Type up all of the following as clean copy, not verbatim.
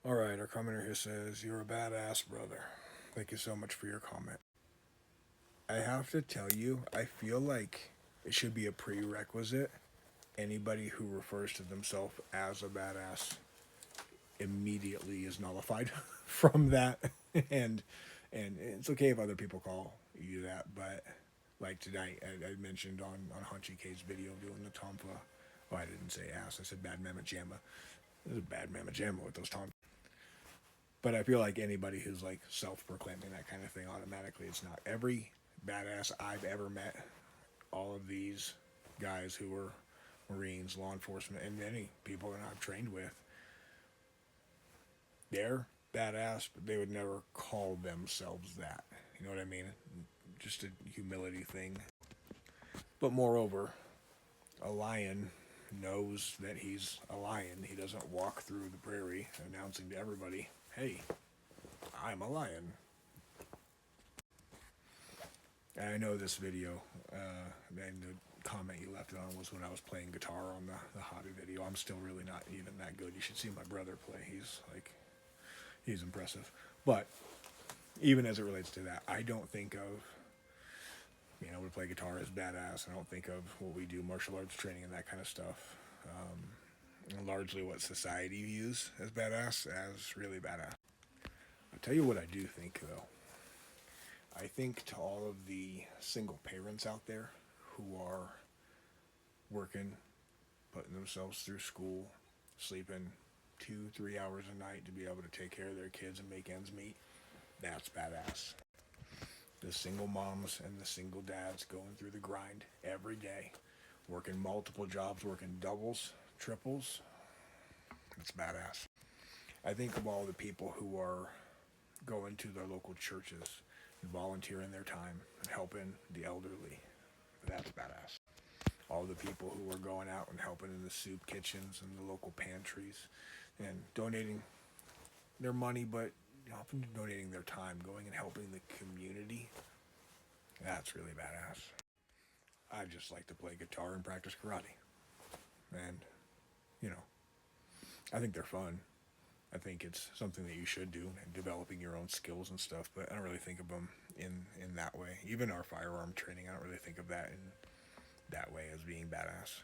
All right, our commenter here says, "You're a badass, brother." Thank you so much for your comment. I have to tell you, I feel like it should be a prerequisite. Anybody who refers to themselves as a badass immediately is nullified from that. and and it's okay if other people call you that, but like tonight, I mentioned on Hunchy K's video doing the Tomfa. Oh, I didn't say ass. I said bad mamma jamma. There's a bad mamma jamma with those Tom. But I feel like anybody who's like self-proclaiming that kind of thing automatically, it's not. Every badass I've ever met, all of these guys who were Marines, law enforcement, and many people that I've trained with, they're badass, but they would never call themselves that. You know what I mean? Just a humility thing. But moreover, a lion knows that he's a lion. He doesn't walk through the prairie announcing to everybody, "Hey, I'm a lion." And I know this video, and the comment you left it on was when I was playing guitar on the hobby video. I'm still really not even that good. You should see my brother play. He's impressive. But even as it relates to that, I don't think of, we play guitar as badass. I don't think of what we do, martial arts training and that kind of stuff. Largely what society views as badass, as really badass. I'll tell you what I do think, though. I think to all of the single parents out there who are working, putting themselves through school, sleeping 2-3 hours a night to be able to take care of their kids and make ends meet, that's badass. The single moms and the single dads going through the grind every day, working multiple jobs, working doubles, triples, that's badass. I think of all the people who are going to their local churches and volunteering their time and helping the elderly, that's badass. All the people who are going out and helping in the soup kitchens and the local pantries and donating their money, but often donating their time, going and helping the community, that's really badass. I just like to play guitar and practice karate. And, I think they're fun. I think it's something that you should do, and developing your own skills and stuff, but I don't really think of them in that way. Even our firearm training, I don't really think of that in that way as being badass.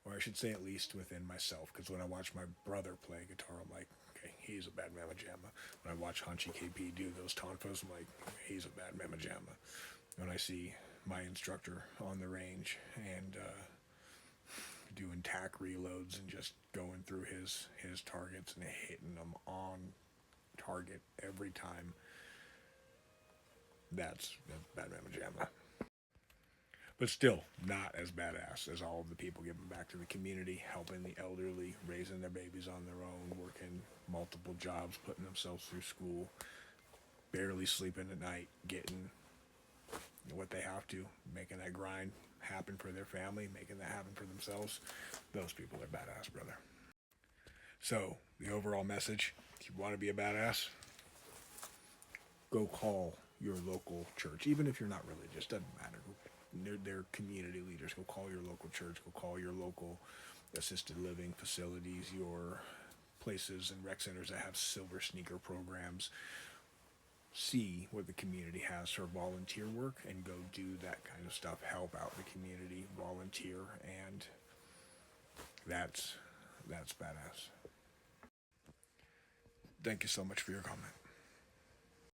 Or I should say at least within myself, because when I watch my brother play guitar, I'm like, okay, he's a bad mamma jamma. When I watch Hunchy KP do those tonfas, I'm like, he's a bad mamma jamma. When I see my instructor on the range and doing tack reloads and just going through his targets and hitting them on target every time, that's bad mamma jamma. But still, not as badass as all of the people giving back to the community, helping the elderly, raising their babies on their own, working multiple jobs, putting themselves through school, barely sleeping at night, getting what they have to, making that grind happen for their family, making that happen for themselves. Those people are badass, brother. So, the overall message, if you want to be a badass, go call your local church. Even if you're not religious, doesn't matter. They're community leaders. Go call your local church. Go call your local assisted living facilities, your places and rec centers that have silver sneaker programs. See what the community has for volunteer work and go do that kind of stuff. Help out the community, volunteer, and that's badass. Thank you so much for your comment.